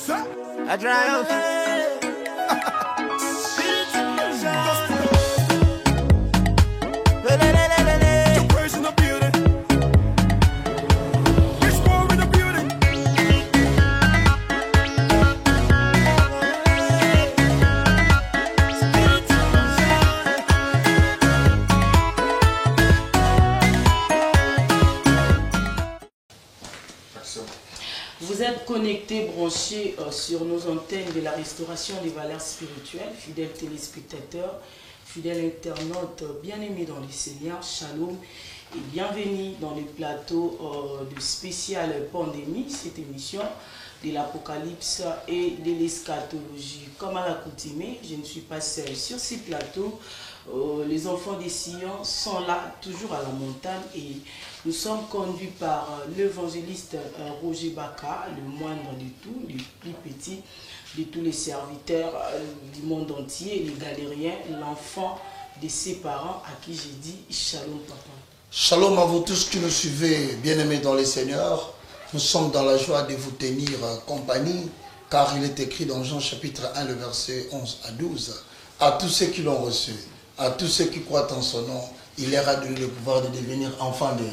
I drive. Vous êtes connectés, branchés sur nos antennes de la restauration des valeurs spirituelles, fidèles téléspectateurs, fidèles internautes, bien-aimés dans le Seigneur, shalom et bienvenue dans le plateau de spécial pandémie, cette émission de l'Apocalypse et de l'eschatologie. Comme à l'accoutumée, je ne suis pas seule sur ces plateaux. Les enfants des Sion sont là, toujours à la montagne, et nous sommes conduits par l'évangéliste Roger Baka, le moindre de tout, le plus petit de tous les serviteurs du monde entier, les galériens, l'enfant de ses parents, à qui j'ai dit Shalom Papa. Shalom à vous tous qui nous suivez, bien-aimés dans le Seigneur. Nous sommes dans la joie de vous tenir compagnie, car il est écrit dans Jean chapitre 1, le verset 11 à 12, à tous ceux qui l'ont reçu, à tous ceux qui croient en son nom, il leur a donné le pouvoir de devenir enfants de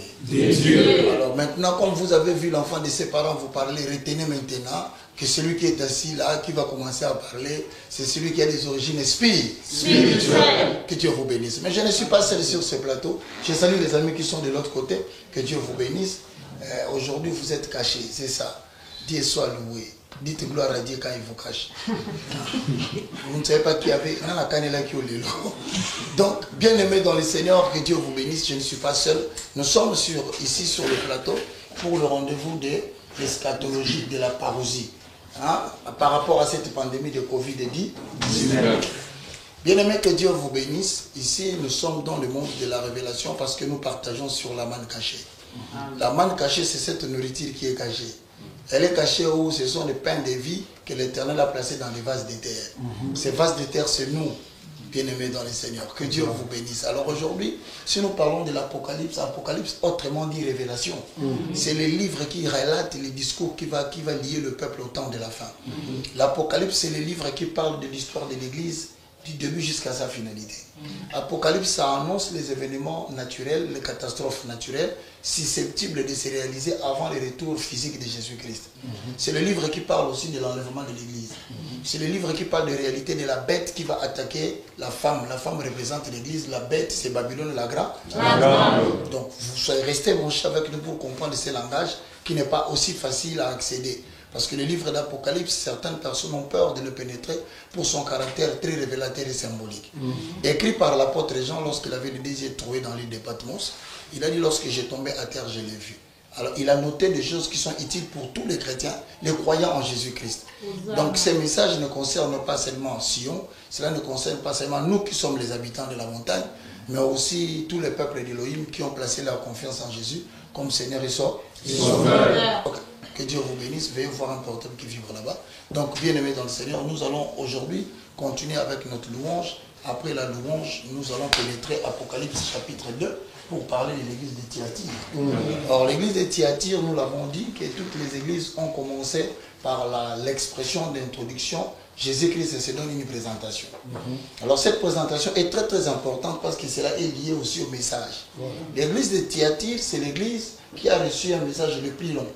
Dieu. Alors maintenant, comme vous avez vu l'enfant de ses parents vous parler, retenez maintenant que celui qui est assis là, qui va commencer à parler, c'est celui qui a des origines spirituelles. Que Dieu vous bénisse. Mais je ne suis pas seul sur ce plateau. Je salue les amis qui sont de l'autre côté. Que Dieu vous bénisse. Aujourd'hui, vous êtes cachés, c'est ça. Dieu soit loué. Dites gloire à Dieu quand il vous cache. Vous ne savez pas qui avait. Donc, bien aimé dans le Seigneur, que Dieu vous bénisse. Je ne suis pas seul. Nous sommes ici sur le plateau pour le rendez-vous de l'eschatologie, de la parousie. Par rapport à cette pandémie de Covid-19. Bien aimé, que Dieu vous bénisse. Ici, nous sommes dans le monde de la révélation parce que nous partageons sur la manne cachée. La manne cachée, c'est cette nourriture qui est cachée. Elle est cachée où ce sont les pains de vie que l'Éternel a placés dans les vases de terre. Ces vases de terre, c'est nous, bien-aimés dans le Seigneur. Que Dieu vous bénisse. Alors aujourd'hui, si nous parlons de l'Apocalypse, Apocalypse, autrement dit révélation, c'est le livre qui relate les discours qui va lier le peuple au temps de la fin. L'Apocalypse, c'est le livre qui parle de l'histoire de l'Église du début jusqu'à sa finalité. Apocalypse, ça annonce les événements naturels, les catastrophes naturelles, susceptibles de se réaliser avant le retour physique de Jésus-Christ. C'est le livre qui parle aussi de l'enlèvement de l'Église. C'est le livre qui parle de réalité de la bête qui va attaquer la femme. La femme représente l'Église, la bête c'est Babylone la grande. Donc vous soyez restés branchés avec nous pour comprendre ce langage qui n'est pas aussi facile à accéder. Parce que le livre d'Apocalypse, certaines personnes ont peur de le pénétrer pour son caractère très révélateur et symbolique. Écrit par l'apôtre Jean lorsqu'il avait le désir trouvé dans l'île de Patmos, il a dit lorsque j'ai tombé à terre, je l'ai vu. Alors il a noté des choses qui sont utiles pour tous les chrétiens, les croyants en Jésus-Christ. Donc ces messages ne concernent pas seulement Sion, cela ne concerne pas seulement nous qui sommes les habitants de la montagne, mais aussi tous les peuples d'Élohim qui ont placé leur confiance en Jésus comme Seigneur et Sauveur. Okay. Que Dieu vous bénisse. Veuillez voir un portable qui vibre là-bas. Donc, bien aimés dans le Seigneur, nous allons aujourd'hui continuer avec notre louange. Après la louange, nous allons pénétrer Apocalypse chapitre 2 pour parler de l'église de Thyatire. Alors, l'église de Thyatire, nous l'avons dit, que toutes les églises ont commencé par l'expression d'introduction. Jésus-Christ se donne une présentation. Alors, cette présentation est très très importante parce que cela est lié aussi au message. L'église de Thyatire, c'est l'église qui a reçu un message le plus long.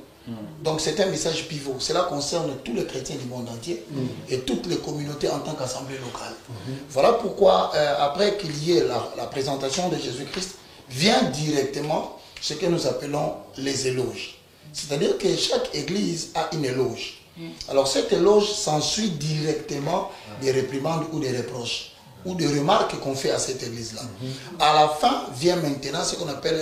Donc c'est un message pivot. Cela concerne tous les chrétiens du monde entier et toutes les communautés en tant qu'assemblée locale. Voilà pourquoi, après qu'il y ait la présentation de Jésus-Christ, vient directement ce que nous appelons les éloges. C'est-à-dire que chaque église a une éloge. Alors cette éloge s'ensuit directement des réprimandes ou des reproches ou des remarques qu'on fait à cette église-là. À la fin vient maintenant ce qu'on appelle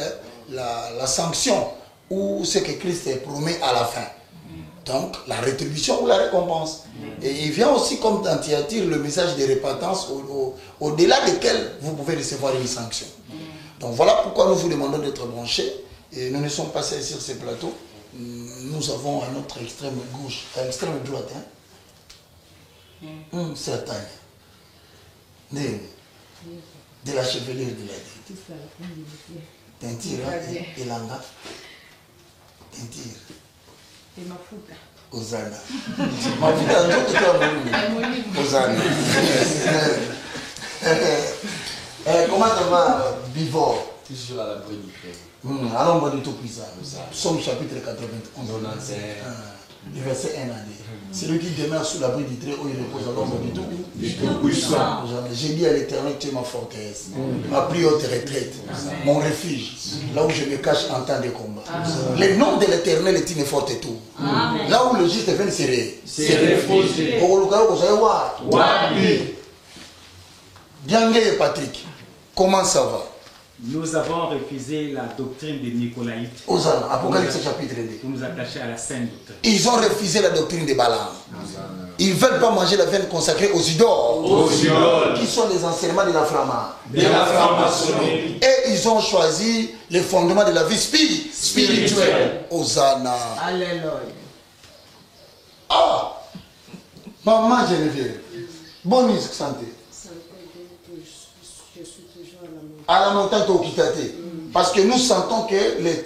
la sanction, ou ce que Christ promet à la fin. Donc, la rétribution ou la récompense. Et il vient aussi, comme dans Thyatire, le message de repentance, au-delà desquels vous pouvez recevoir une sanction. Donc, voilà pourquoi nous vous demandons d'être branchés. Et nous ne sommes pas seuls sur ces plateaux. Nous avons à notre extrême gauche, à l'extrême droite, un certain de la chevelure de la vie. Tentira et langa. Tentira. Osana. Ma vie dans d'autres cas, Osana. Comment ça va, Bivor? Toujours à l'abri du frère. Allons voir du tout puissant. Somme chapitre 91. Le verset 1 à 2. Celui qui demeure sous l'abri du Très-Haut, il repose à l'ombre du tout puissant. J'ai dit à l'Éternel, tu es ma forteresse, ma plus haute retraite, mon refuge, là où je me cache en temps de combat. Le nom de l'Éternel est une forte tour. Là où le juste vient se réfugier. Bien, Patrick, comment ça va? Nous avons refusé la doctrine des Nicolaïtes. Osana, Apocalypse chapitre 2. Pour nous attacher à la sainte doctrine. Ils ont refusé la doctrine de Balaam. Ils ne veulent pas manger la viande consacrée aux idoles. Qui sont les enseignements de la franc-maçonnerie. Et ils ont choisi les fondements de la vie spirituelle. Osana. Alléluia. Ah! Maman Geneviève. Bonne santé. À la montagne au Kitate. Parce que nous sentons que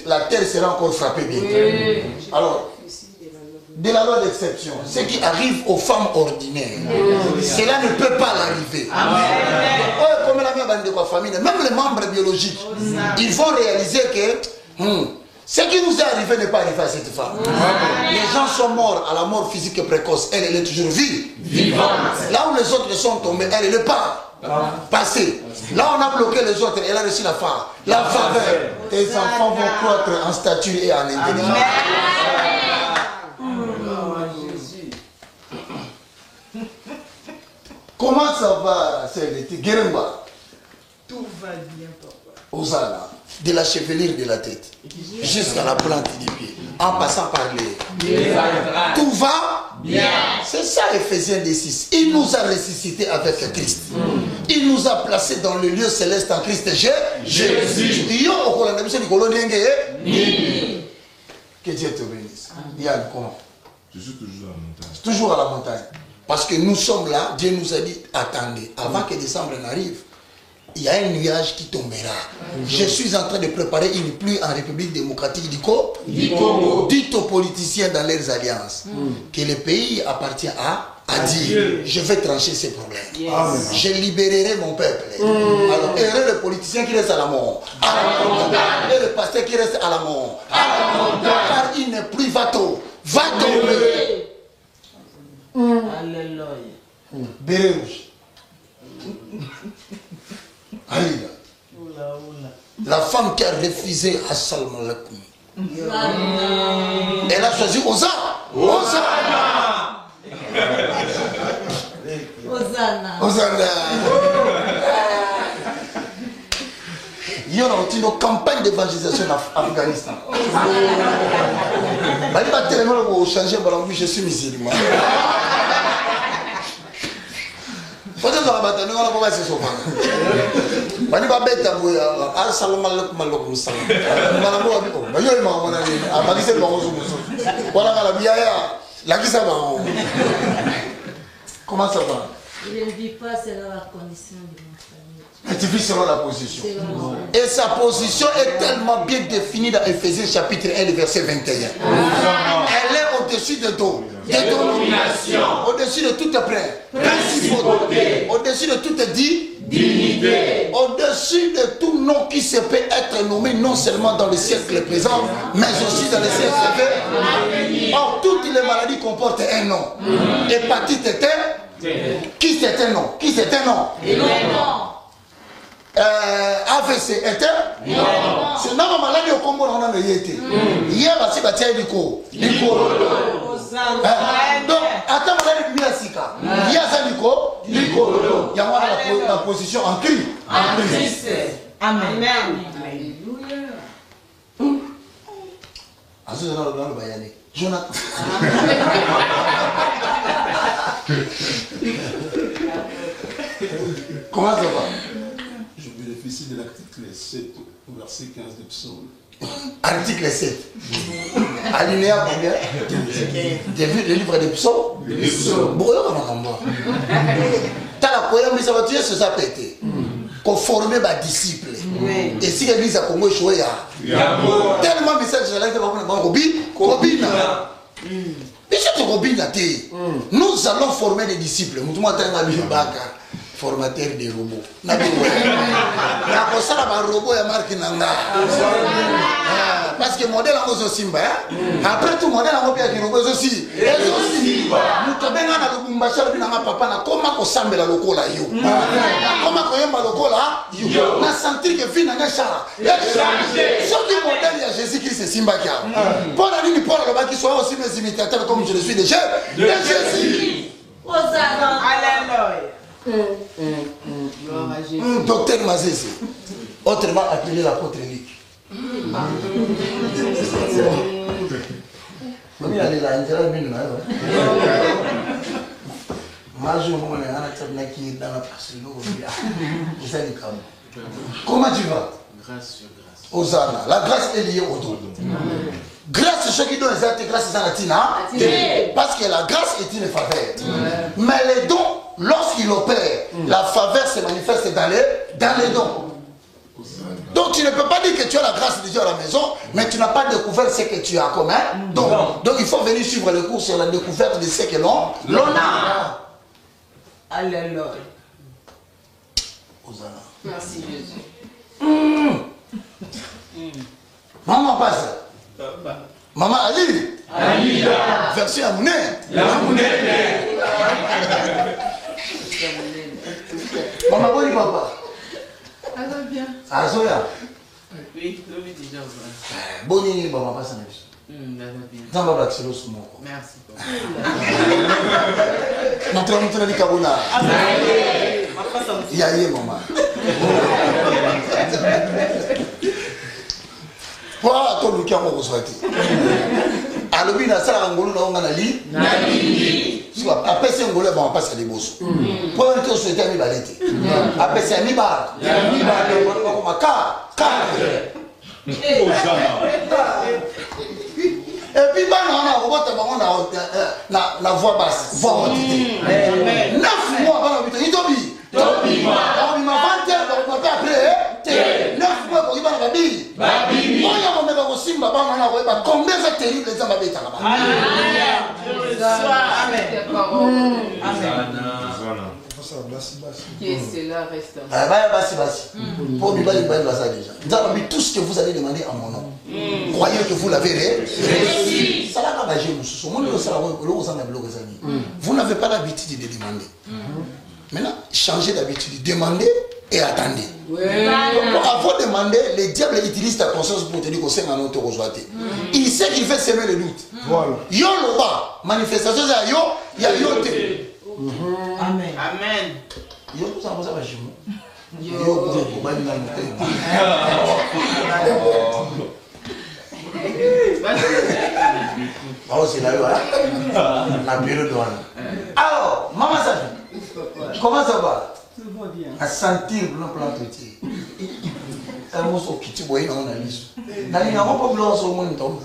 la terre sera encore frappée bientôt. Alors, de la loi d'exception, ce qui arrive aux femmes ordinaires, cela ne peut pas l'arriver. Comme la famille, même les membres biologiques, ils vont réaliser que ce qui nous est arrivé n'est pas arrivé à cette femme. Les gens sont morts à la mort physique précoce. Elle est toujours vivante. Là où les autres sont tombés, elle n'est pas passée. Là on a bloqué les autres, elle a reçu la faveur. Tes enfants vont croître en stature et en intelligence. Comment ça va, Guéremba? Tout va bien, papa. Osana, de la chevelure de la tête jusqu'à la plante des pieds, en passant par les... Tout va bien. C'est ça, Ephésiens 6. Il nous a ressuscités avec Christ. Il nous a placés dans le lieu céleste en Christ Jésus. Que Dieu te bénisse. Yann, comment? Je suis toujours à la montagne. Toujours à la montagne. Parce que nous sommes là, Dieu nous a dit, attendez, avant que décembre n'arrive, il y a un nuage qui tombera. Je suis en train de préparer une pluie en République démocratique du Congo. Dites aux politiciens dans leurs alliances que le pays appartient à Dieu. Je vais trancher ces problèmes. Je libérerai mon peuple. Alors, heureux le politicien qui reste à la mort. Et le pasteur qui reste à la mort. Car une pluie va tomber. Alléluia. Béret rouge. Alléluia. La femme qui a refusé à Salman Lakoum. Elle a choisi Osana. Il y a une campagne d'évangélisation en Afghanistan. Je suis musulman. Comment ça va? Je ne vis pas selon la condition de ma famille. Tu vis selon la position. Et sa position est tellement bien définie dans Ephésiens chapitre 1, verset 21. Elle est au-dessus de tout. Au-dessus de toute principauté. Au-dessus de toute dignité. Au-dessus de tout nom qui se peut être nommé non seulement dans le siècle présent, mais aussi dans le siècle à venir. Or, toutes les maladies comportent un nom. Hépatite était. Qui c'est un nom? Qui c'est un nom? AVC était? C'est non, maladie au Congo, on a le yété. Hier, c'est bâti à l'ICO. Donc, attends, maladie de Miasika. Hier, c'est l'ICO. Il y a la position en Christ. Amen. Jonathan. Comment ça va? Je bénéficie de l'article 7, verset 15 du psaume. Article 7. Alinéa combien? T'as vu le livre des psaumes? Bon, là, on va. T'as la poème, mais ça va tuer ce ça pété. Conformer ma disciple. Et si l'église a Congo échoué, tellement message de la Kobina. Mais je Nous allons former des disciples. Formateur des robots. Parce que le modèle est aussi simba. Après tout, le modèle est aussi Docteur Mazese, autrement appelé l'apôtre Luc. Comment tu vas? Grâce sur grâce. Hosanna. La grâce est liée au don. Grâce, c'est ce qui donne les grâce à Tina. Parce que la grâce est une faveur. Mais les dons, lorsqu'il opère, la faveur se manifeste dans les dons. Donc tu ne peux pas dire que tu as la grâce de Dieu à la maison, mais tu n'as pas découvert ce que tu as comme un don. Donc il faut venir suivre le cours sur la découverte de ce que l'on a. Alléluia. Hosanna. Merci Jésus. Maman passe. Maman Ali. Version à Mouné. Maman Boni papa. Ça va bien. Ah Zoya. Oui, le déjà. Boni maman passe na biso. Ça va bien. Nzamba bakiselo sumoko. Merci. Notre dit Kabuna. Il y a eu maman. Pourquoi ton Lucas m'a reçu? Alors, il a ça à Ngolo, on a li. Après, c'est Ngolo, on passe à l'ébos. Pour un tour, c'était un mibalete. Après, c'est un mibal. On a et puis, on a la voix basse. Voix haute. 9 mois, il tombe. Il m'a 20 heures, après, 9 mois pour y aller à la Bible. Moi, je vais aussi me battre. Combien c'est terrible les hommes à Béta là-bas. Qui est cela reste. Pour lui, il déjà. Tout ce que vous allez demander à mon nom, croyez que vous l'avez réussi. Vous n'avez pas l'habitude de demander. Maintenant, changez d'habitude, demandez et attendez. Avant de demander, le diable utilise ta conscience pour te dire que c'est un autre aujourd'hui. Il sait qu'il fait semer le doute. Yo loba, manifestation c'est yo, il y a yo te. Amen. Amen. Yo pour ça va chez moi. Yo pour bani na montagne. Oh c'est là la période de alors, maman ça comment ça va? Tout va bien. À sentir le plan petit. Un mot sur qui tu vois dans la liste. N'a pas pas blanc sur mon tombe.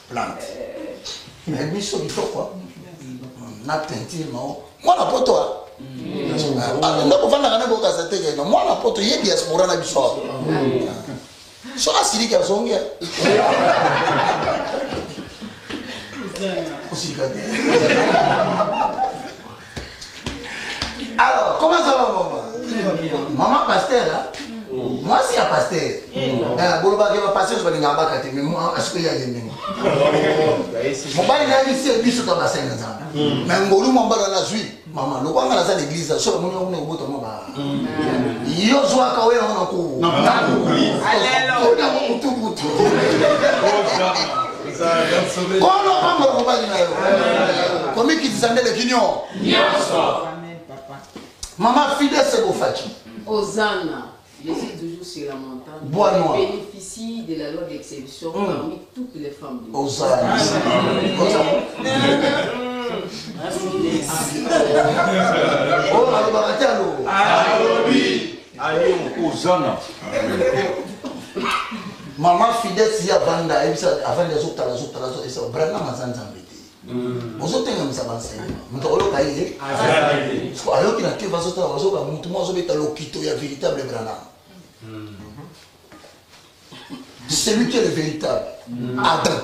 Plante. Mais mission il faut quoi? N'a teinture non. Moi la poto. Ah, n'a pas vendre na boka ça te moi la poto y diaspora na biso. So asiri ka songe. Alors, comment ça va, maman? Maman pasteur, hein? Moi, c'est un pasteur. Boloba qui va passer, je vais aller là-bas, mais moi, est-ce qu'il y a des gens? Mon père, il a ici, il est dans la scène. Mais Ngolu, mon père, la suite. Maman, le roi, dans l'église, sur le monde, on est au bout de mon bar. Il y a un joie quand on a un coup. Alléluia. Comment qui disait le guignon? Maman fidèle c'est beau Fati. Hosanna. Je suis toujours sur la montagne. Bois noir. Je bénéficie de la loi d'exception parmi toutes les femmes du monde. Hosanna. Oh, la bagatelle. Hosanna. Maman fidèle si avant les autres, et ça, Brana m'a entendu. Vous autres, vous savez, vous avez alors qu'il a que vous avez véritable Brana. Celui qui est le véritable. Adam.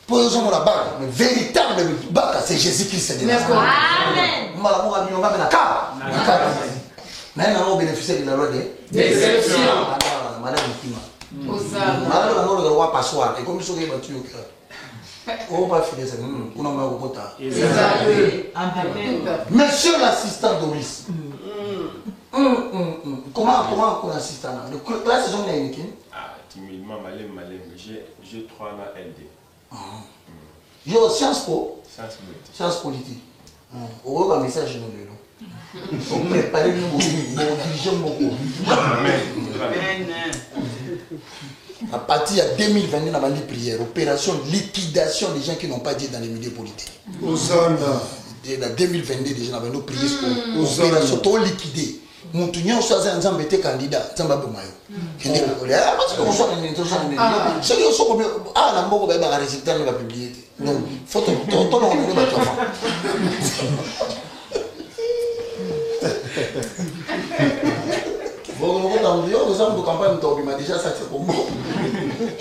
Posons la barre. Le véritable barre, c'est Jésus-Christ de Nazareth. Amen. Mais nous avons bénéficié de la loi des Déception. Madame Kima. Madame le roi passoire. Et comme ils sont battus au cœur. On va finir ça. On a mal au potard. Monsieur l'assistant Doris. Comment on assiste là? La saison est unique. Ah, timidement, malin. J'ai 3 ans LD. Yo, Sciences Po. Sciences politiques. Sciences politiques. On voit un message nous le nom. On prépare nous dirigeons beaucoup. À partir de 2022, on a mis prière, opération liquidation des gens qui n'ont pas dit dans les milieux politiques. En 2022, déjà, on a mis prière pour opération tout liquidé. Mon tunnel soit un zambété candidat, zambabé mayo. Qui n'est pas là, parce que on soit un intéressant. C'est que on soit comme ah la mort va résultat de la publier. Donc faut ton on est pas toi. Bon, on a dit on a campagne de mais déjà ça c'est pour moi.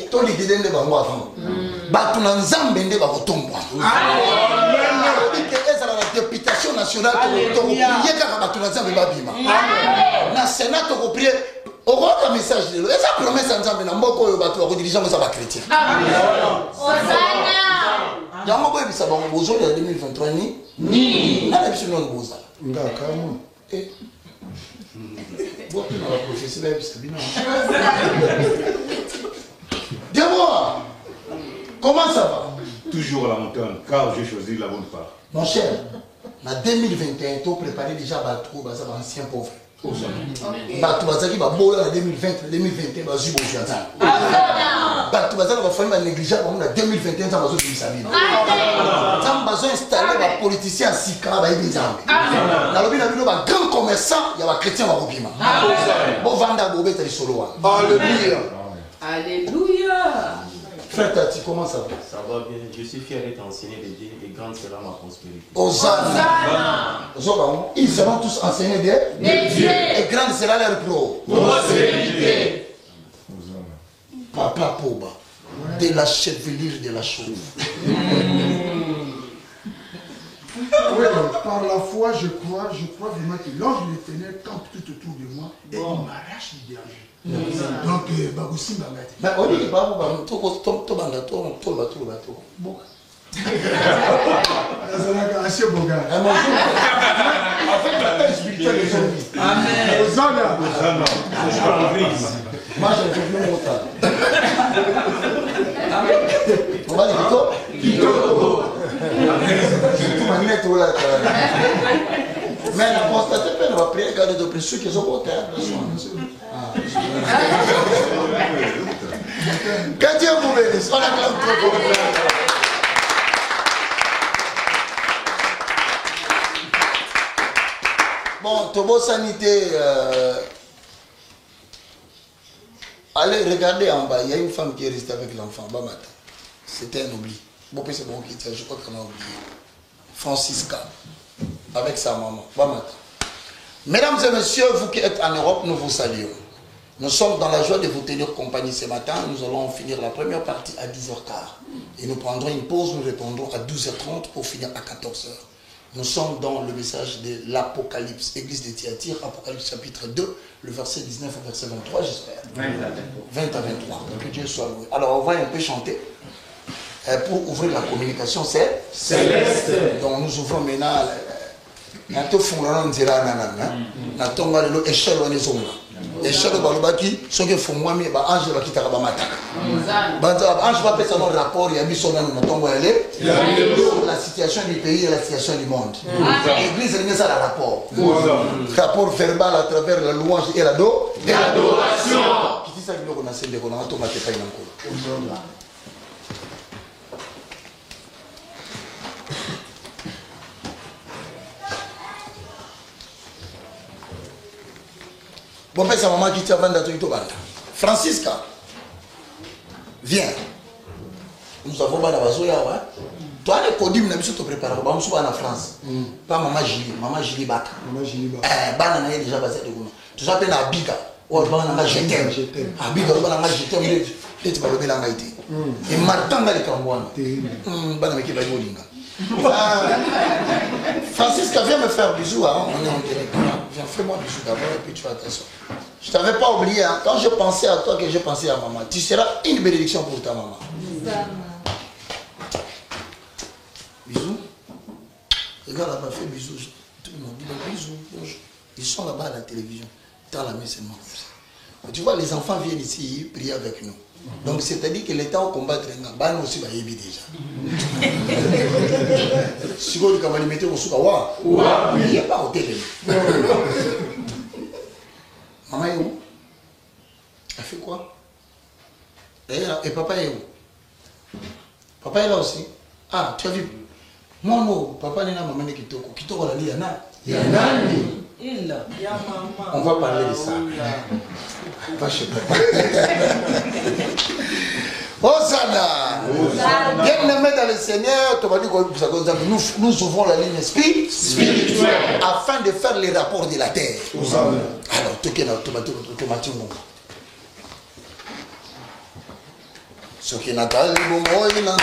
Tout liquidé de bango avant. Ba tu na nzambe nde ba kotombwa. La députation nationale to prier kaka ba tu na nzambe ba bima. Na sénat to prier au roi message de esa promesse nzambe na mboko oyo bato ba ko dirigeant ça ba chrétien. Osana. Yango boye bisa bango bozo de 2023 ni na biso no boza. Ngaka mo. Bon, tu n'as pas professé là, parce que bien. Dis-moi, comment ça va? Toujours à la montagne, car j'ai choisi la bonne part. Mon cher, en 2021, tu as préparé déjà Batou, ancien pauvre. Batou, qui va boire en 2020, 2021, va jouer au Fianza. Batou, va faire négligeable en 2021, ça va jouer au Sabine. Ça va installer les politiciens à Sika, va y aller. Dans le but, il y a un grand commerçant, il y a un chrétien à Robima. Bon, Vanda Bobé, tu es solo. Alléluia. Alléluia. Frère Tati, comment ça va? Ça va bien, je suis fier d'être enseigné de Dieu et grande sera ma prospérité. Hosanna. Ils seront tous enseignés de Dieu et grande sera leur prospérité. Papa Poba, de la chevelure de la chauve. Oui, par la foi, je crois vraiment que l'ange de l'Éternel campe tout autour de moi et il m'arrache du danger. Donc, Bagoussi m'a gâté. Mais on dit pas, tout bateau. Bon. Assez beau gars. En fait, la paix spirituelle est jolie. Amen. Hosanna. Moi, je ne fais plus mon temps. On va dire Kito. Tout ma net ou là. Mais la constaté, on va prier quand les oppresseurs qui sont au terre. Que Dieu vous bénisse. On acclame trop pour le frère. Bon, Tobo Sanité. Allez, regardez en bas. Il y a une femme qui est restée avec l'enfant. C'était un oubli. Bon, c'est bon qui était. Je crois qu'on a oublié. Francisca. Avec sa maman. Mesdames et messieurs, vous qui êtes en Europe, nous vous saluons. Nous sommes dans la joie de vous tenir compagnie ce matin. Nous allons finir la première partie à 10h15. Et nous prendrons une pause, nous répondrons à 12h30 pour finir à 14h. Nous sommes dans le message de l'Apocalypse, Église de Thyatire, Apocalypse chapitre 2, le verset 19 au verset 23, j'espère. 20 à 23. Que Dieu soit loué. Alors on va un peu chanter. Pour ouvrir la communication, c'est céleste. Donc nous ouvrons maintenant. Nato fungana nzira nana na tonga lelo échelle wana ezonga échelle balobaki soki fungwami ba ange bakitaka ba mataka banza ange ba pesa no rapport ya biso na tonga yale la situation du pays et la situation du monde. L'église est ça la rapport verbal à travers la louange et l'adoration. Qui dit ça biloko na sende ko na to matepa ina nkolo. Bon, c'est maman qui t'a vendu à tout le Francisca, viens. Nous avons pas d'avazoya, ouais. Toi, les codines, nous avons préparé. Nous sommes en France. Pas maman Julie Baka. Maman Julie Baka. Banana est déjà basé de vous. Tout ça, peine à Biga. Oh, je t'aime. Habib, je t'aime. Et tu vas lever la maïté. Et maintenant, il est Francisca, viens me faire bisous. Hein? On est en direct. Viens, fais-moi bisous d'abord et puis tu fais attention. Je ne t'avais pas oublié. Hein? Quand je pensais à toi, que je pensais à maman, tu seras une bénédiction pour ta maman. Bisous. Regarde là-bas, fais bisous. Tout le monde dit bisous. Bonjour. Ils sont là-bas à la télévision. Dans la main seulement. Tu vois, les enfants viennent ici prier avec nous. Donc c'est-à-dire que l'État au combattre, nous aussi va y aller déjà. Si vous voulez mettre au souka, il n'y a pas au télé. Maman est où? Elle fait quoi? Et papa est où? Papa est là aussi. Ah, tu as vu? Non, non, papa n'est là, maman n'est Kitoko. Kitoko l'a dit, il y en a. On va parler de ça. Pas chez papa. Hosanna! Bien-aimé dans le Seigneur, nous ouvrons la ligne spirituelle afin de faire les rapports de la terre. Alors, ce qui n'a pas le moment, il n'a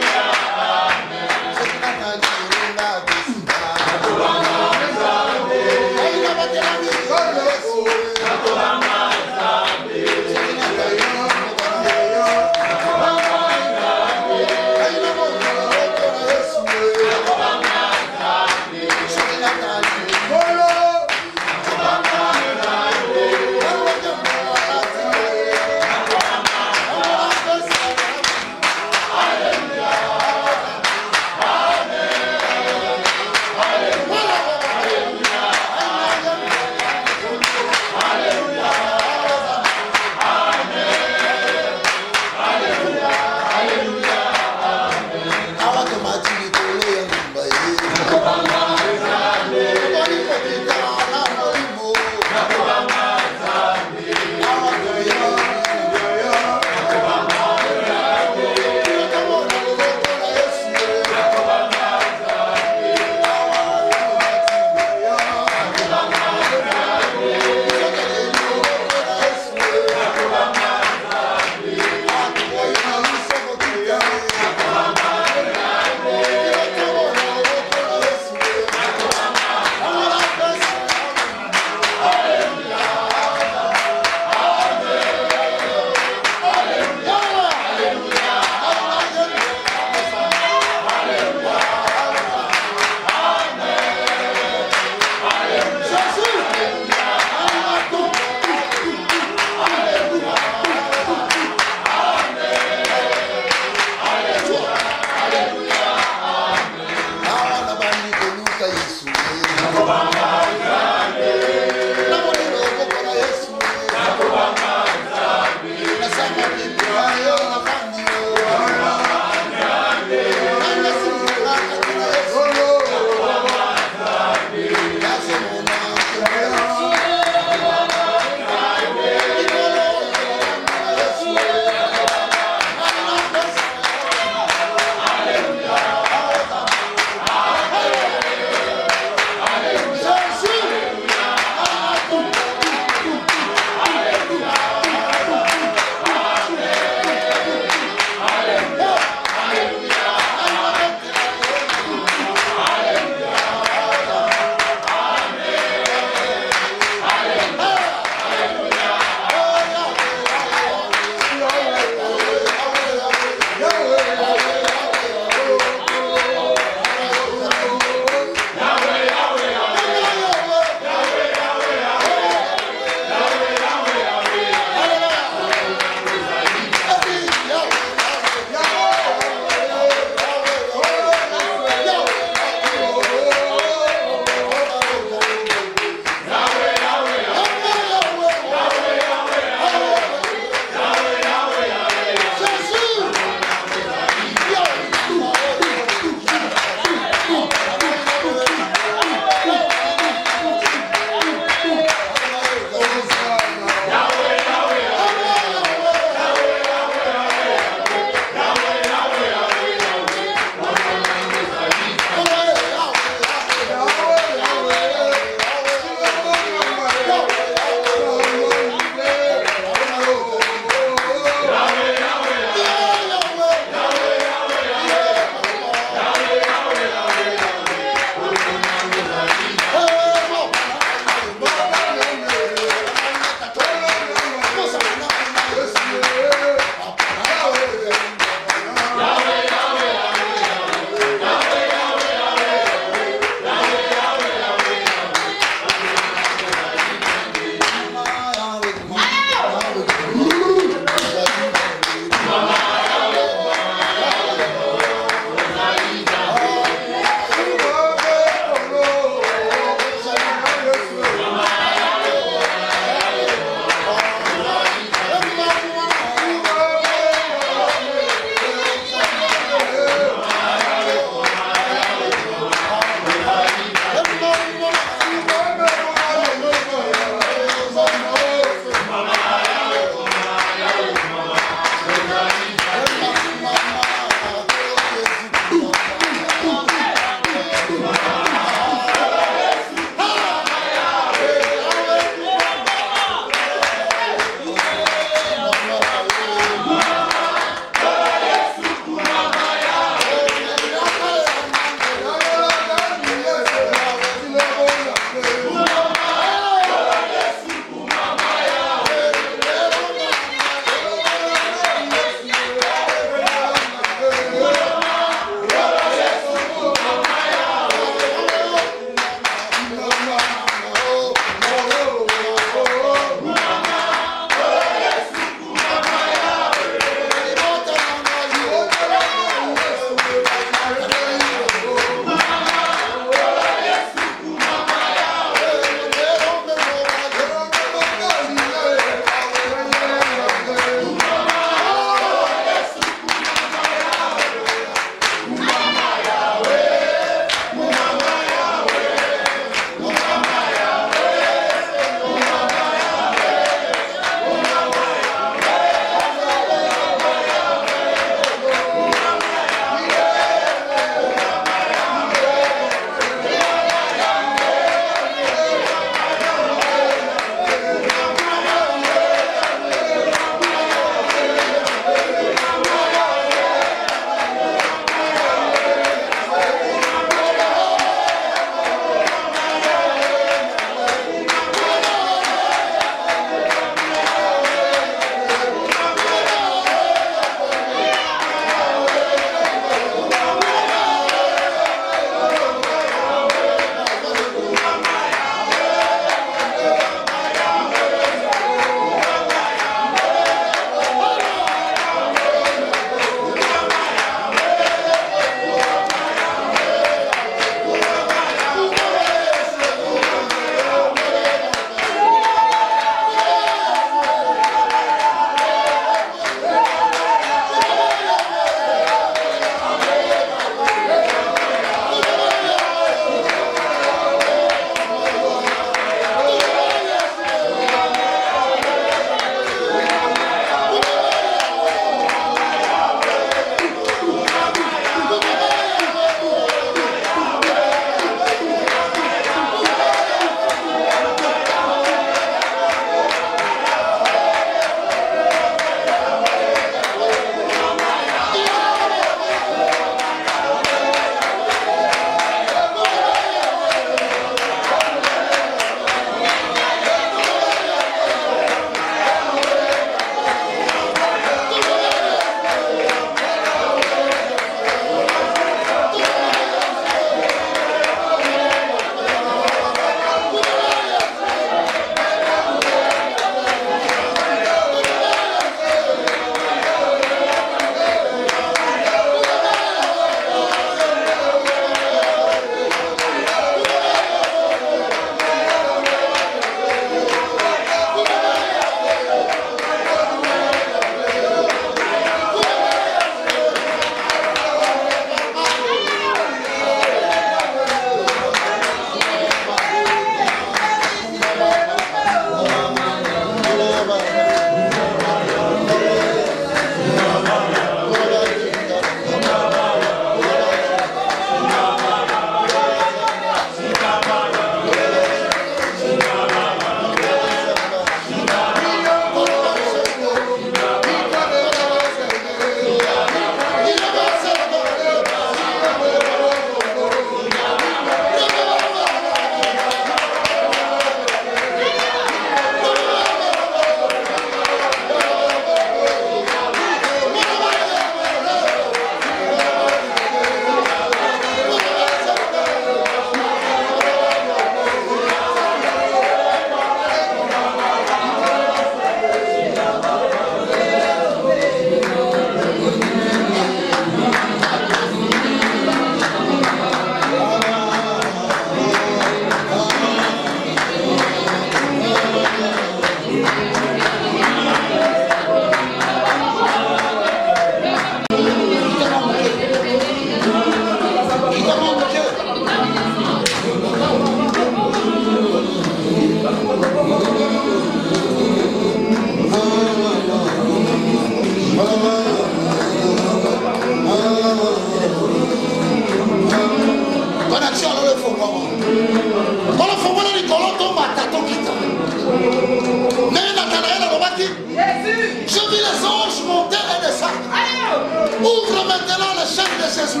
de Jésus.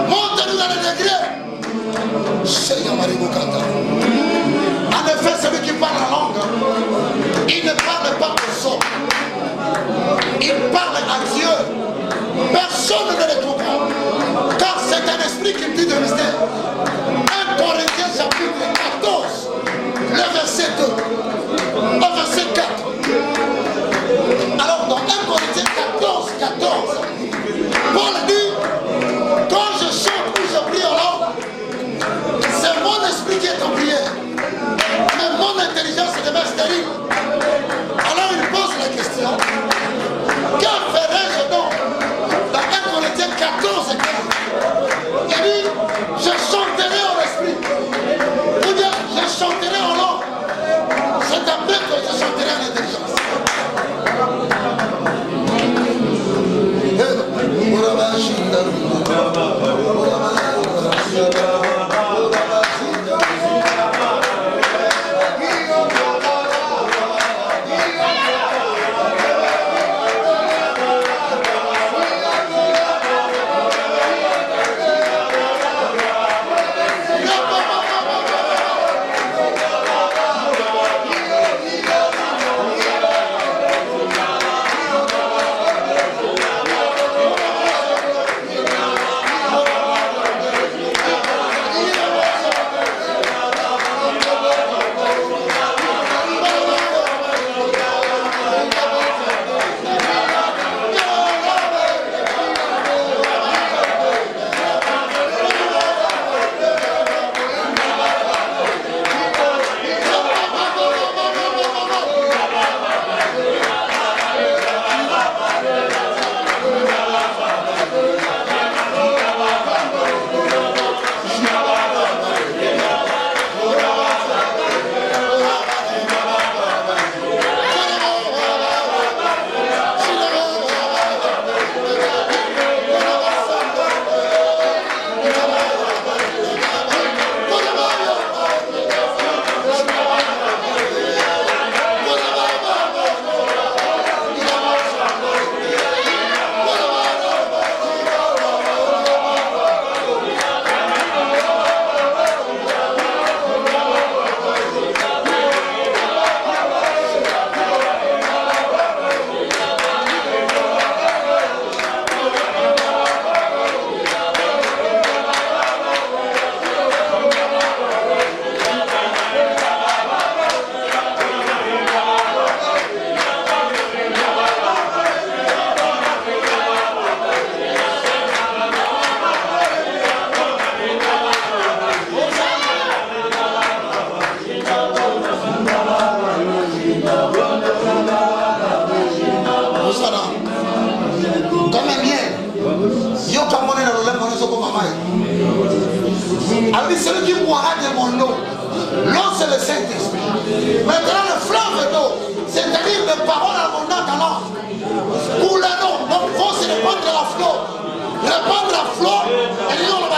Monte-nous dans le degré. Seigneur Marie Bokata. En effet, celui qui parle la langue, il ne parle pas aux hommes. Il parle à Dieu. Personne ne le comprend. Car c'est un esprit qui dit de mystère. 1 Corinthiens chapitre 14, le verset 2. Au verset 4. Alors dans 1 Corinthiens 14, Paul dit, quand je chante ou je prie en langue, c'est mon esprit qui est en prière. Mais mon intelligence demeure stérile. Alors il pose la question, que ferais-je donc dans 1 Corinthiens 14 et 15? Il dit, je chanterai en esprit. Ou bien, je chanterai en langue. C'est après que je chanterai en intelligence. Alors dit celui qui boira de mon eau, l'eau c'est le Saint-Esprit. Maintenant le fleuve d'eau, c'est-à-dire des paroles abondantes alors, couleront, donc vont se répandre à flot. Répandre à flot, et disons le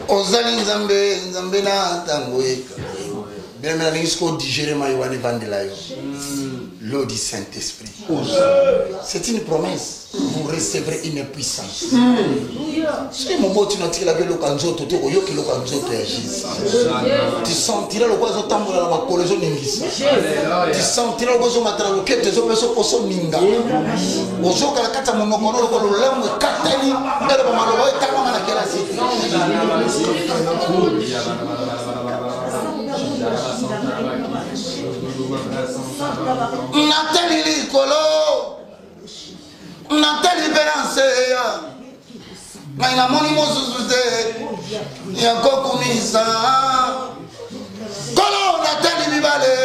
Ozali nzambe nzambe na tango bien maintenant il faut digérer maïwane vandelayo. L'eau du Saint-Esprit. C'est une promesse. Vous recevrez une puissance. Si mon mot tu n'as tiré la gueule au canzo, tu sentiras le poison tambour dans ma collection n'ingis. Tu sentiras le poison matériel au quai des opérations pour son ninga. Au jour que la cata mon monocono, le lame, le catani, mais le malo est tellement à la cité. Nathalie Licolo, Nathalie Bélancé, Maïna Monimo Zouzouze, Yako Koumisa, Kolo Nathalie Bibale,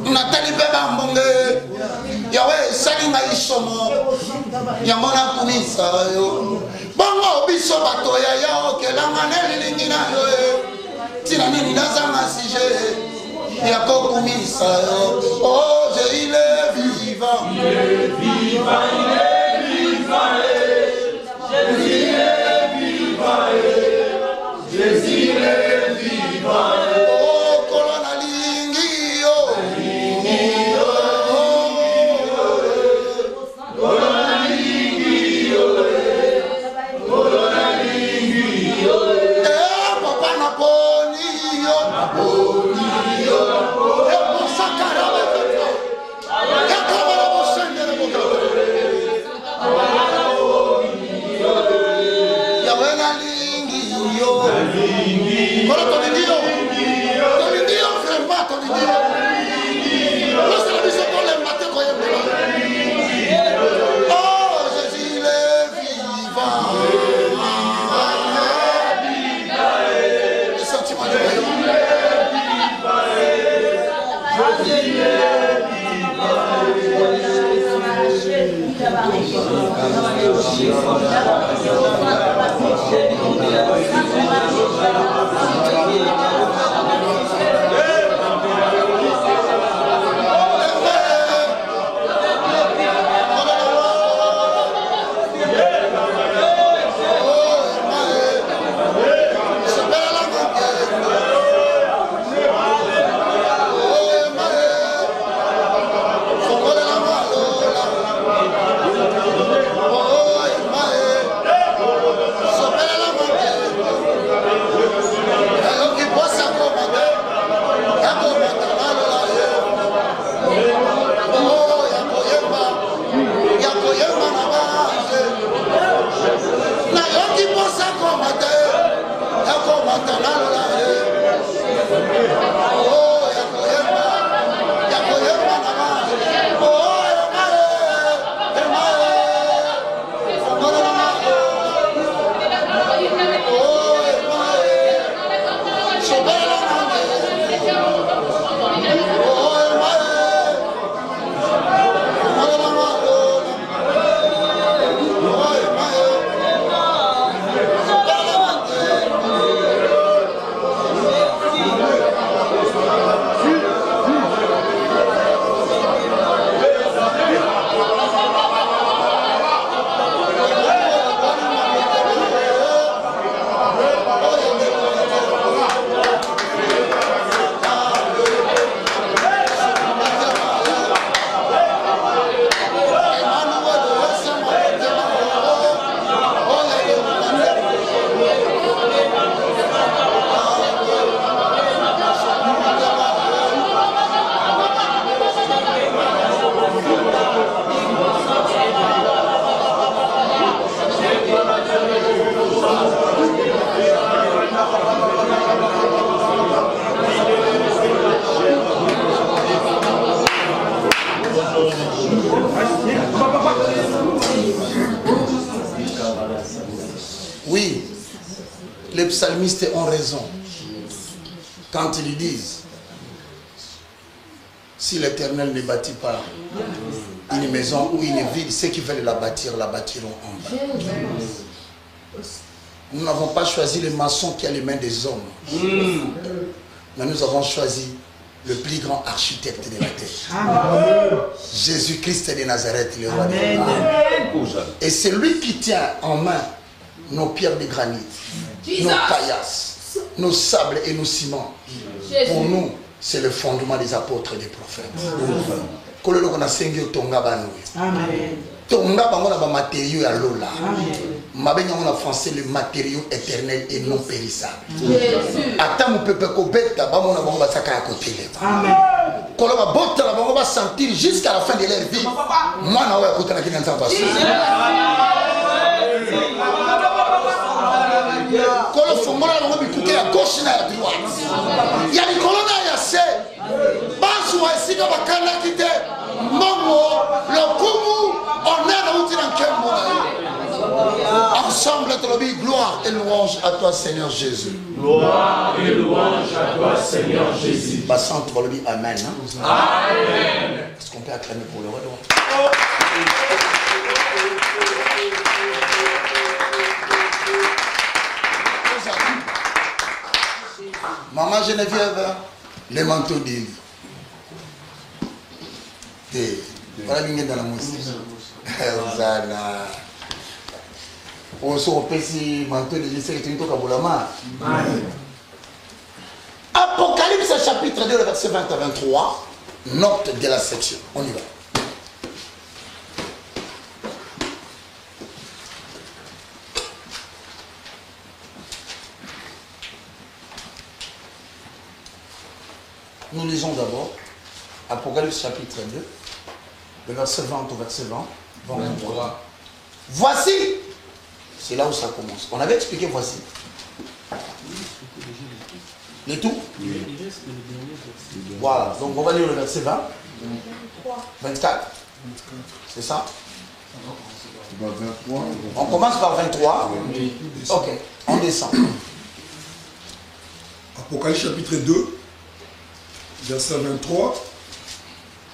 Nathalie Bebambonge, Yahweh Salinga Ishomo, Yamona Koumisa, Bongo Biso Batoya Yao, Kelanganeli Lingina, Tinanini Nazama Sije. Oh, il est vivant. Il est vivant, il est vivant. Jésus est vivant. Jésus est vivant. Oh, Colonna Lingio. Colonna Lingio. Colonna Lingio. Eh, Papa Naponio. Oui, les psalmistes ont raison quand ils disent si l'Éternel ne bâtit pas une maison ou une ville, ceux qui veulent la bâtiront en bas. Nous n'avons pas choisi les maçons qui ont les mains des hommes, mais nous avons choisi le plus grand architecte de la terre. Jésus-Christ de Nazareth, le roi des rois. Et c'est lui qui tient en main nos pierres de granit. nos paillasses, nos sables et nos ciments. Pour nous, c'est le fondement des apôtres et des prophètes. Amen. Tonga bango na ba matériaux ya lola. Mabenga on a français le matériau éternel et non périssable. Ata mu pepe ko beta ba mona bango ba saka ya côté. Amen. Kolo ba bota la bango ba sentir jusqu'à la fin de leur vie. Moi na wa kotana kina nzamba. Kolo fongola bango bikuke ya gauche na ya droite. Ya likolo na ya se. Basu wa sika bakana kite. Mongo le kumu on est dans ensemble, gloire et louange à toi, Seigneur Jésus. Gloire et louange à toi, Seigneur Jésus. Amen. Amen. Est-ce qu'on peut acclamer pour le roi? Maman Geneviève, les manteaux d'Élie. Voilà l'ingé dans la mousse. Zana. On se repère si manteau de Jésus est une toque à Boulama. Apocalypse chapitre 2, le verset 20 à 23. Note de la section. On y va. Nous lisons d'abord Apocalypse chapitre 2, le verset 20 au verset 23. Voici, c'est là où ça commence. On avait expliqué voici. Le tout? Voilà, donc on va lire le verset 20. 24. C'est ça? On commence par 23. Ok, on descend. Apocalypse chapitre 2, verset 23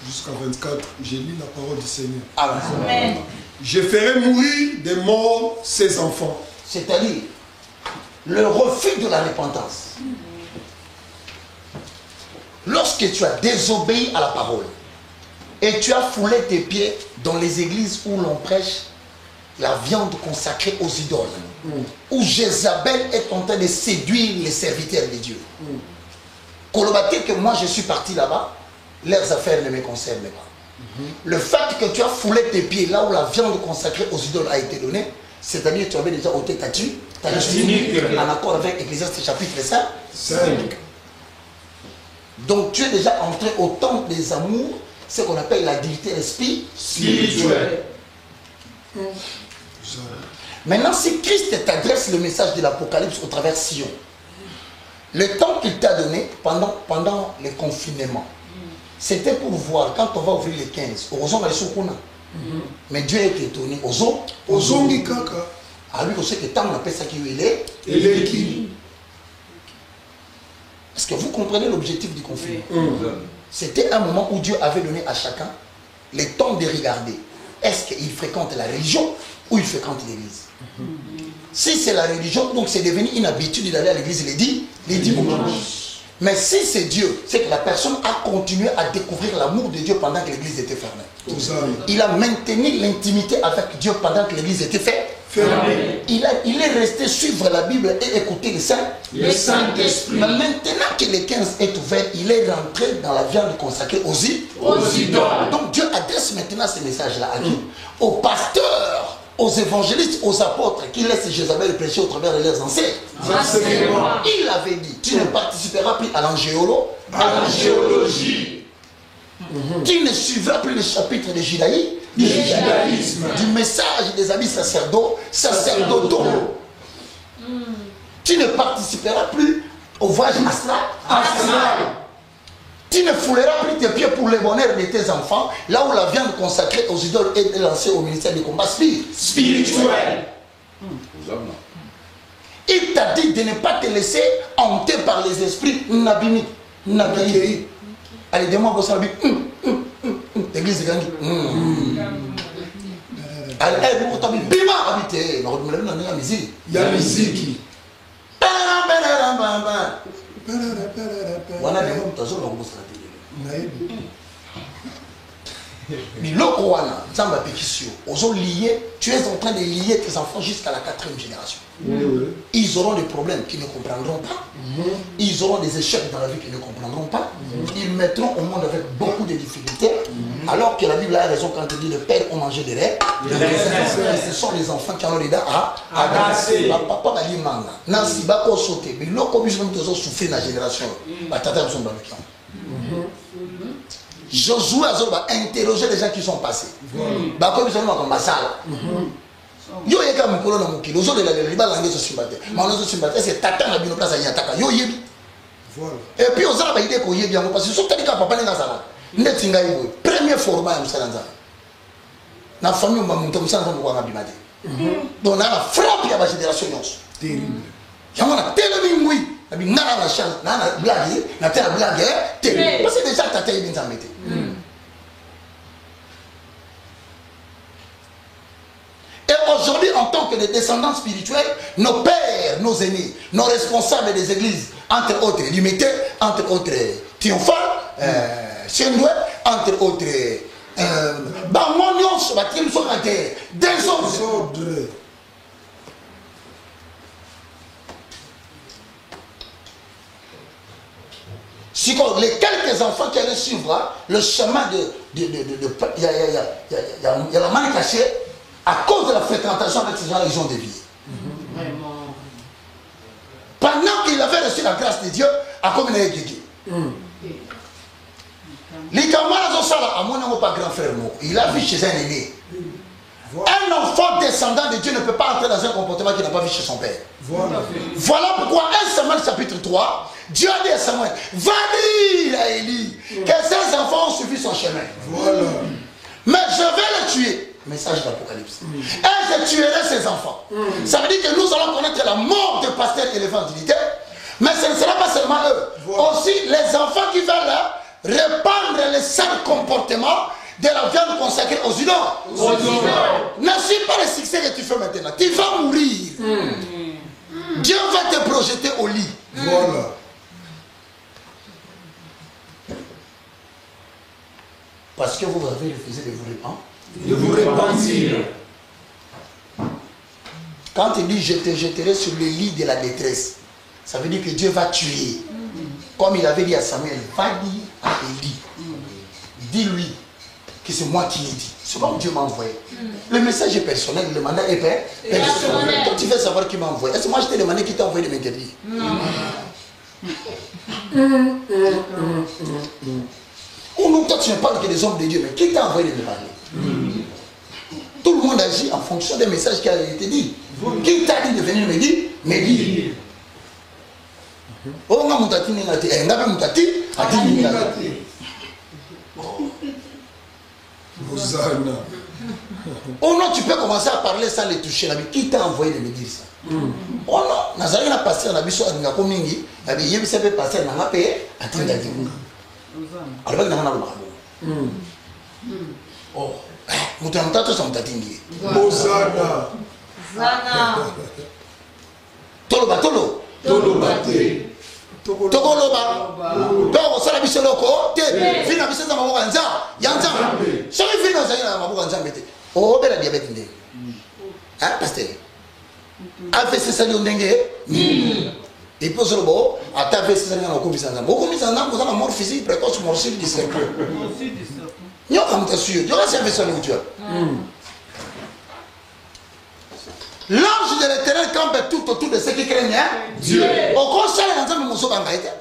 jusqu'à 24. J'ai lu la parole du Seigneur. Amen. Je ferai mourir des morts ses enfants. C'est-à-dire le refus de la repentance. Lorsque tu as désobéi à la parole et tu as foulé tes pieds dans les églises où l'on prêche la viande consacrée aux idoles, où Jézabel est en train de séduire les serviteurs de Dieu. Kolobate que moi je suis parti là-bas, leurs affaires ne me concernent pas. Le fait que tu as foulé tes pieds là où la viande consacrée aux idoles a été donnée, c'est-à-dire que tu avais déjà ôté ta tunique en accord avec Ecclésiaste chapitre 5. Donc tu es déjà entré au temple des amours, ce qu'on appelle la divinité spirituelle. Maintenant, si Christ t'adresse le message de l'Apocalypse au travers Sion, le temps qu'il t'a donné pendant les confinements, c'était pour voir, quand on va ouvrir les 15, mais Dieu est étonné. Ah lui, on sait que tant on appelle ça qu'il est. Est-ce que vous comprenez l'objectif du confinement? C'était un moment où Dieu avait donné à chacun le temps de regarder. Est-ce qu'il fréquente la religion ou il fréquente l'église? Si c'est la religion, donc c'est devenu une habitude d'aller à l'église les dimanches. Mais si c'est Dieu, c'est que la personne a continué à découvrir l'amour de Dieu pendant que l'église était fermée. Il a maintenu l'intimité avec Dieu pendant que l'église était fermée. Il est resté suivre la Bible et écouter le Saint-Esprit. Mais maintenant que le 15 est ouvert, il est rentré dans la viande consacrée aux idoles. Donc Dieu adresse maintenant ce message-là à qui? Aux pasteurs, aux évangélistes, aux apôtres qui laissent Jézabel prêcher au travers de leurs enseignants. Il avait dit, tu ne participeras plus à l'angéologie. Tu ne suivras plus le chapitre de judaïsme, du message des habits sacerdotaux. Tu ne participeras plus au voyage astral. Tu ne fouleras plus tes pieds pour le bonheur de tes enfants, là où la viande consacrée aux idoles est lancée au ministère du combat spirituel. Il t'a dit de ne pas te laisser hanter par les esprits nabini. Allez, dis-moi, vous savez, l'église est gagnée. Allez, vous t'avez bima habité. Il y a musique. Biloko wana, Nzamba Pekisio, tu es en train de lier tes enfants jusqu'à la 4e génération. Ils auront des problèmes qu'ils ne comprendront pas. Ils auront des échecs dans la vie qu'ils ne comprendront pas. Ils mettront au monde avec beaucoup de difficultés. Alors que la Bible a raison quand elle dit le père ont mangé des raies. Ce sont les enfants qui ont les dents à agacer. Papa va dire manga. Nansi bako sauter. Mais l'autre comme ils ont souffert dans la génération. Tata sont dans le clan. Josué a interrogé les gens qui sont passés. Bako ils sont dans ma salle. Yo yeka mukolo na mukilo zo de la libala ngezo simbate. Manozo simbate c'est tata na bino place ya yataka. Yo yebi. Voilà. Et puis aux ala ba idée ko yebi yango parce que surtout ka papa nga sala. Ndetinga yibo. Premier format ya musalanza. Na famille mba muntu musalanza ko nga bimade. Donc na frappe ya ba génération yonso. Terrible. Yango na tele ngui. Na bingana na chance na blague, na tele blague terrible. Parce que déjà tata yebi nzamete. Et aujourd'hui, en tant que des descendants spirituels, nos pères, nos aînés, nos responsables des églises, entre autres Limité, entre autres Triomphal, Chendoué, entre autres Bamonion, Batim Sonaté, désordre. Les quelques enfants qui allaient suivre le chemin il y a la main cachée. À cause de la fréquentation avec ces gens, ils ont dévié. Pendant qu'il avait reçu la grâce de Dieu, à comme il a été. Les camarades ont ça là, à mon nom, pas grand frère, il a vu chez un aîné. Un enfant descendant de Dieu ne peut pas entrer dans un comportement qu'il n'a pas vu chez son père. Voilà pourquoi 1 Samuel chapitre 3, Dieu a dit à Samuel, va dire à Élie que ses enfants ont suivi son chemin. Mais je vais le tuer. Message d'Apocalypse. Et je tuerai ses enfants. Ça veut dire que nous allons connaître la mort de pasteur et l'évangélité. Mais ce ne sera pas seulement eux. Aussi les enfants qui veulent répandre les sales comportements de la viande consacrée aux idoles. Ne suis pas le succès que tu fais maintenant. Tu vas mourir. Dieu va te projeter au lit. Voilà. Parce que vous avez refusé de vous répandre. De vous repentir. Quand il dit je te jetterai sur le lit de la détresse, ça veut dire que Dieu va tuer. Comme il avait dit à Samuel, va dire à Élie, dis-lui que c'est moi qui l'ai dit. C'est comme Dieu m'a envoyé. Le message est personnel, le mandat est personnel. Toi tu veux savoir qui m'a envoyé. Est-ce que moi je t'ai demandé qui t'a envoyé de m'interdire? Non. Ou non, toi tu ne parles que des hommes de Dieu, mais qui t'a envoyé de me parler? Tout le monde agit en fonction des messages qui a été dit. Qui t'a dit de venir me dire? Me dire. Oh, on a oh non, tu peux commencer à parler sans les toucher. Qui t'a envoyé de me dire ça? Oh non, Nazaré n'a passé, on a vu ça, on a commis, il y a eu passé, on a payé, alors oh, mutamutato samutatingi. Zana. Toloba tolo. Tolobate. Tokoloba. Pego sala bisoloko te. Fina biseza maboka nza. Yanza. Soki fina zanya maboka nza mbete. Oh bela diabète ndenge. Ah pasteur. A fait ça ndenge. Et puis solo a tapé ça na ko bisanza. Ko bisanza ko na mort physique précoce morsure du cerveau. Yo comme t'es sûr, yo c'est fait ça le tu vois. L'ange de l'Éternel campe tout autour de ceux qui craignent Dieu. Au conseil dans un morceau bangaïte.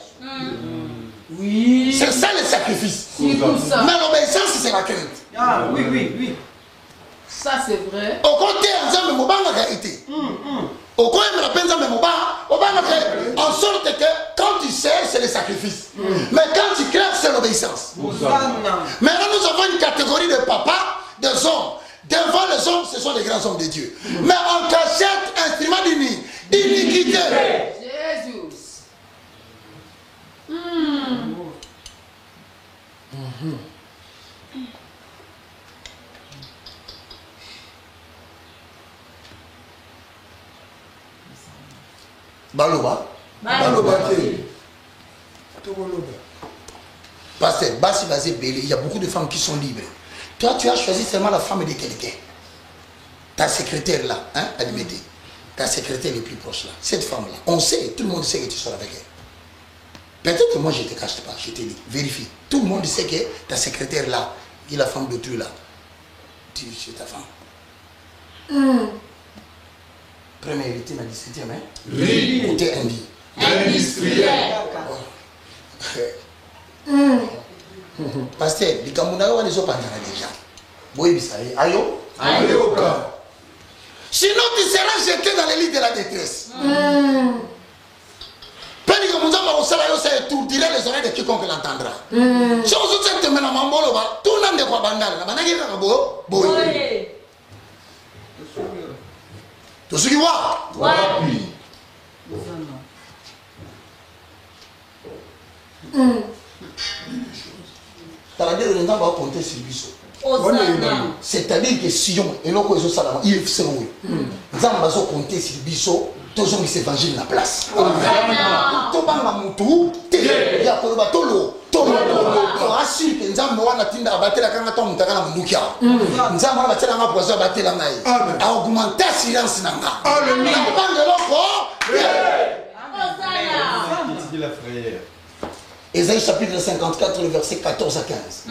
Oui. C'est ça le sacrifice. Mais l'obéissance c'est la crainte. Ah oui. Ça c'est vrai. Au côté ensemble mo bangaïte. Au côté me la peine ensemble mo en sorte que quand tu sais c'est le sacrifice. Mais quand tu crains c'est l'obéissance. Maintenant nous avons une catégorie de papas, de hommes. Devant les hommes, ce sont les grands hommes de Dieu. Mais en cachette, instrument d'iniquité. Jésus. Baloba. Pasteur, il y a beaucoup de femmes qui sont libres. Toi, tu as choisi seulement la femme de quelqu'un. Ta secrétaire là, hein, admettez. Ta secrétaire le plus proche là. Cette femme-là, on sait, tout le monde sait que tu sors avec elle. Peut-être que moi je ne te cache pas, je te dis, vérifie. Tout le monde sait que ta secrétaire là, qui est la femme d'autrui là, c'est ta femme. Première hérité, ma 17e, hein? Oui. Côté Indi. Industriel. Pasteur, les Camerounais, on les a pas déjà. Oui, ça y est. Ayo? Ayoka. Sinon, tu seras jeté dans les lits de la détresse. Père, comme nous avons tout, dirait les oreilles de quiconque l'entendra. Si on se dit, maintenant, Mambolo, tout le monde est quoi bandal. Tout ce qui voit. Wapi. C'est-à-dire que nous avons compté sur Bissot. C'est-à-dire que Sion, et là, il faut nous avons compté sur Bissot, tous ont cet évangile à la place. Tout le monde il y a assure que nous avons abattu la canne à ton moutarde à Moukia. Nous avons abattu la poison à battre la maille. À augmenter la silence. La frère. Ésaïe chapitre 54, le verset 14 à 15.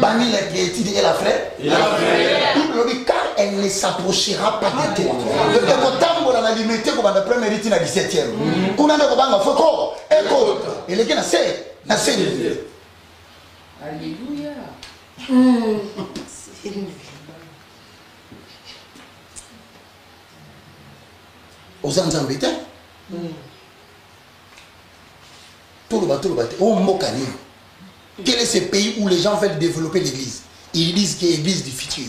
Banni la piétide et la frère. Il dit car elle ne s'approchera pas de toi. Le temps pour l'alimenter comme la première hérité na 17e. On a le banc foko. Écoute. Et les gars na c'est Alléluia. aux Anzambétais. Tout le bateau. Oh, Mokani. Quel est ce pays où les gens veulent développer l'église? Ils disent qu'il y a l'église du futur.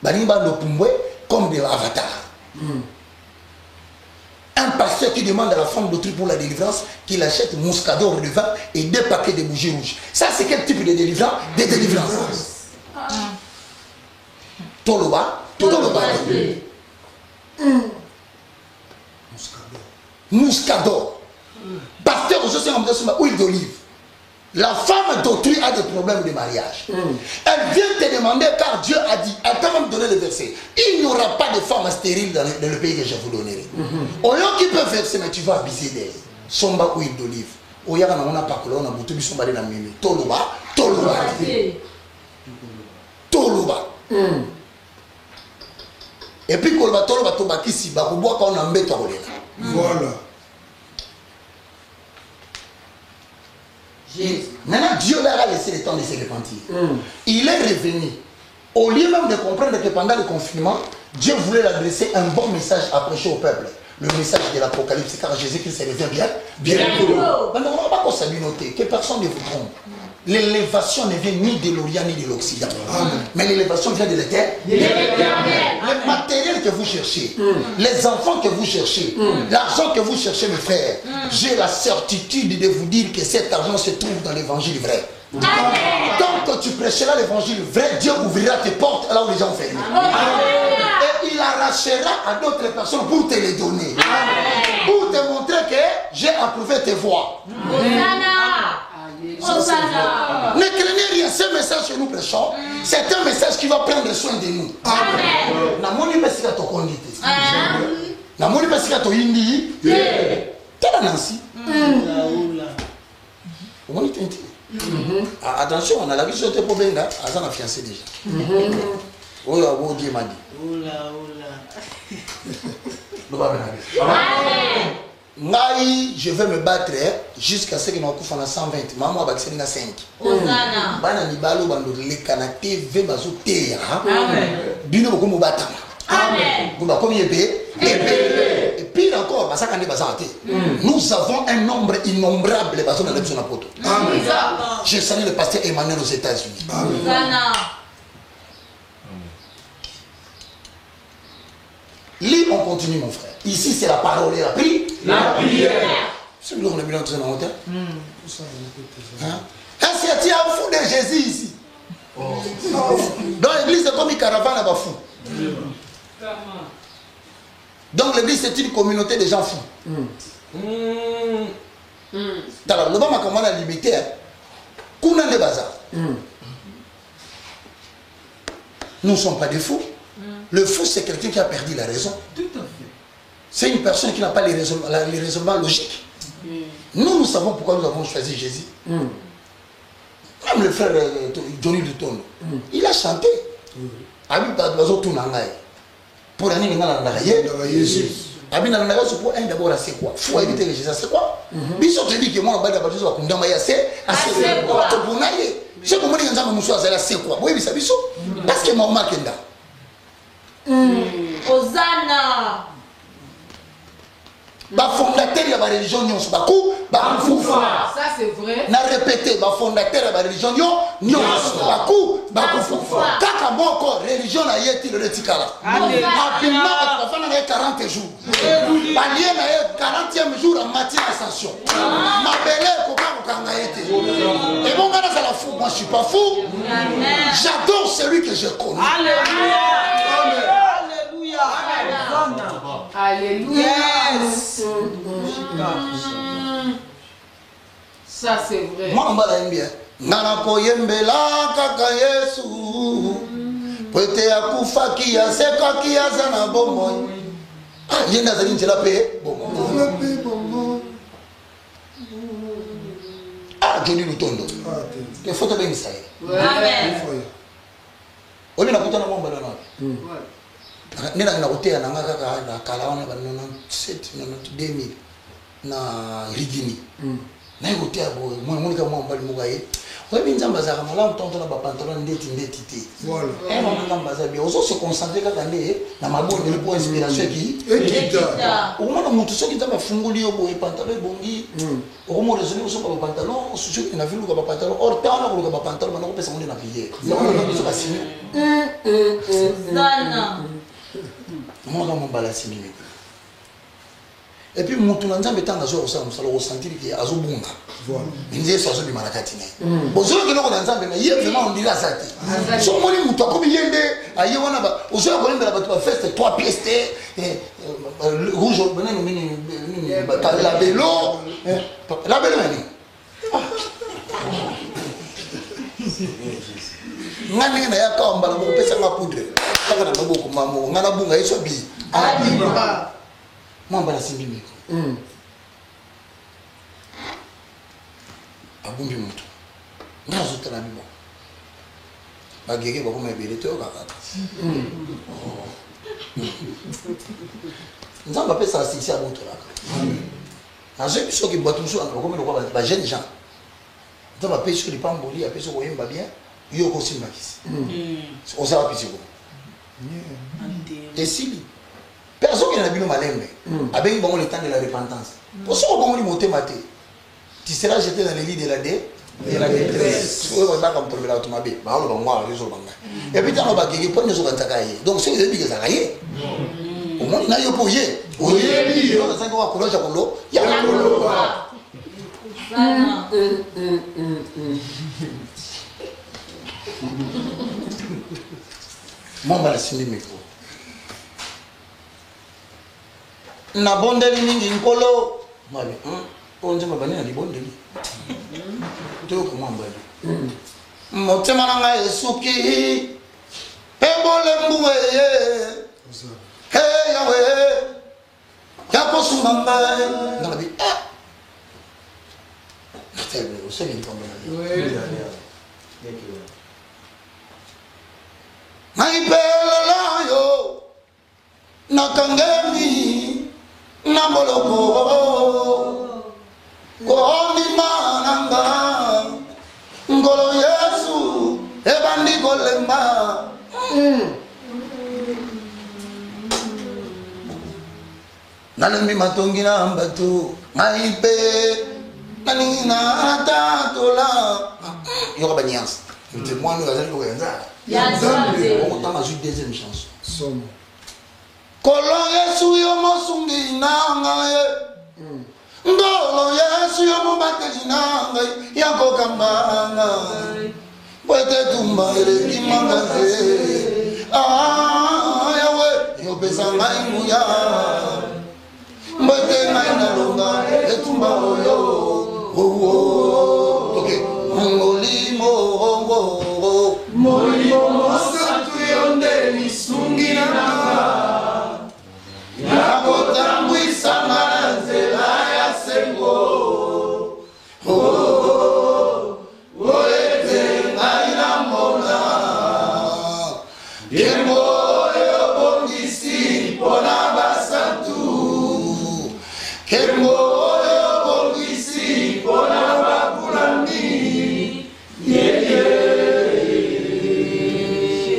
Banimba Lopumbwe comme des avatars. Un pasteur qui demande à la femme d'autrui pour la délivrance qu'il achète mouscador de vin et 2 paquets de bougies rouges. Ça, c'est quel type de délivrance? Des délivrances. Toloba. Mouscador. Pasteur, je sais en huile d'olive. La femme d'autrui a des problèmes de mariage. Elle vient te demander car Dieu a dit, elle t'a même donné le verset. Il n'y aura pas de femmes stériles dans le pays que je vous donnerai. Au lieu qui peut verser, mais tu vas abuser d'elle. Somba huile d'olive. Oyaka na mona pakola na butu biso bale na mimi. Toloba. Et puis koloba toloba tobakisi ba ko boka on ambeto kolela. Voilà. Maintenant, Dieu leur a laissé le temps de se repentir. Il est revenu. Au lieu même de comprendre que pendant le confinement, Dieu voulait adresser un bon message à prêcher au peuple. Le message de l'Apocalypse, car Jésus-Christ se revient bien. Maintenant, on ne va pas noter que personne ne vous trompe. L'élévation ne vient ni de l'Orient ni de l'Occident. Mais l'élévation vient de l'Éternel. Le matériel que vous cherchez, les enfants que vous cherchez, l'argent que vous cherchez, mes frères, j'ai la certitude de vous dire que cet argent se trouve dans l'évangile vrai. Tant que tu prêcheras l'évangile vrai, Dieu ouvrira tes portes là où les gens ferment. Et il arrachera à d'autres personnes pour te les donner. Pour te montrer que j'ai approuvé tes voix. Ne craignez rien, ce message que nous prêchons, c'est un message qui va prendre soin de nous. Namoni pesika to kondite. Namoni pesika to indi. Tala Nancy. On est attention, on a la vie sur tes problèmes là, Azan a fiancé déjà. Oh là, oh Dieu m'a dit. Ngai, je vais me battre jusqu'à ce que nous couffons à 120. Maman a vacciné à 5. Bana ni balo bando le canapé ve bazo teya. Bino boko mo batama. Amen. Vous comme épée. Et pire encore, parce que nous avons un nombre innombrable de personnes dans l'émission d'apôtre. Je salue le pasteur Emmanuel aux États-Unis. Lis, on continue, mon frère. Ici, c'est la parole et la prière. C'est nous, on est bien dans un hôtel. Est-ce que tu as un fou de Jésus ici? Dans l'église, c'est comme une caravane à fou. Donc l'église, c'est une communauté de gens fous. Alors, le bas comment on a limité. Kounan de bazar. Nous ne sommes pas des fous. Le fou, c'est quelqu'un qui a perdu la raison. Tout à fait. C'est une personne qui n'a pas les raisonnements logiques. Nous savons pourquoi nous avons choisi Jésus. Même le frère Johnny Luton, il a chanté. Pour l'année, il a Jésus. D'abord, c'est quoi? Il faut éviter les Jésus. C'est quoi? Bisous te dit que moi, c'est quoi? C'est comment les gens c'est quoi? Oui, c'est bisous. Parce que moi, Hosanna. Fondateur de la religion, ça c'est vrai. n'a répété, fondateur de la religion, Kaka moko religion na yeti le retikala. Rapidement, on a 40 jours. Balié na 40e jour en matière d'ascension. Ma belle et bon, gars, ça la fou. Moi, je suis pas fou. J'adore celui que je connais. Alléluia. Alléluia. Yes. Ça c'est vrai. Moi, on va bien. Nana koyembela kaka Yesu. Pwete ya kufa kia seka kia zana bomo. Yenda zali ntela pe bomo. Johnny Lutondo. Que photo bien ça. Amen. On est na kutana mwamba na. Nina na kotea na ngaka na kala wana ba 97 2000 na Rigini. Na kotea boy moi ka mwamba mugaye. Wewe nzamba za kama la mtonto na ba pantalon ndeti te. Voilà. On nzamba za bien. Ozo se concentrer kaka nde na mabonde le pour inspiration qui. Au moins mutu soki nzamba funguli yo boy pantalon bongi. Au moins raisonner oso ba pantalon, oso soki na vilu ba pantalon. Or tana ko ba pantalon na ko pesa monde na prière. Na ko basini. Hosanna. Moi, je suis un et puis, mon tournant est en train de ressentir qu'il y a un bon gars. Il dit que c'est un bon gars. Bon, ce que nous avons dit, vraiment, on dit la sati. Si on dit que comme il y a des gens qui ont fait 3 pièces, rouge, la vélo, la vélo. Ngani na yaka mbala mo pesa nga poudre kaka na maboko mamo ngana bunga yeso bi adiba mwamba na simbi miko abumbi mutu nazo tala bibo bagege bako mebele to kaka nzamba pesa asiksi ya moto laka nazo biso ki botu so ko me ko ba jeune gens nzamba pesa li pamboli apesa ko yemba bien. Yo aussi makisi. On s'en va pitié. Et si personne qui n'a pas malembe, avec bon le temps de la repentance. Pour ce qu'on dit monter maté, tu seras jeté dans les lits de la détresse. Tu vas pas comme pour la automobile. Bah on va voir les autres. Et puis dans le bac il prend les autres attaquer. Donc c'est le but que ça gagne. Au moins na yo poyer. Oui. Donc ça doit couler à colo. Il y a colo. Mwamba na sindi miko na bondeli mingi nkolo mali onje mabani na libondeli to ko mwamba ni motema na ngai esuki pebole mbuwe hey yawe yako sumamba na bi natebe usemi kombe na Maipela yo nakangeni namboloko kooni mananga ngolo Yesu ebandi kolemba nalembi matongi na mbatu maipe nanina tatola yoka banyas c'est moi nous allons le on a joué deuxième chanson. Kolo Yesu yo mosungi nanga ye. Ngolo Yesu yo mobate nanga yako kambanga. Bote tumba ele kimanga ze. Yawe yo pesa ngai muya. Bote ngai na longa etumba oyo. Okay. Molimo Molimo santu yonde Kembo oyo bongisi pona bapulani.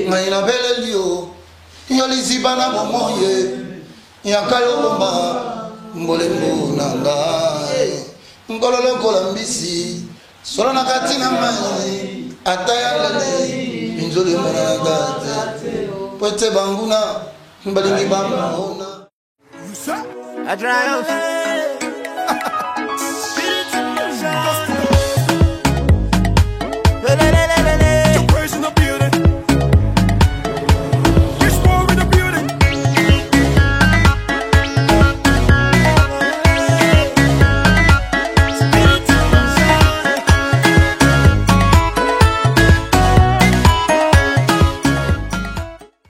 Ngai na belelio yoliziba na momoye yakayo bomba mbolembo na ngai ngololo kolambisi solo na kati na mai atayalele injoli mona gate pote banguna balingi bamona I triumph.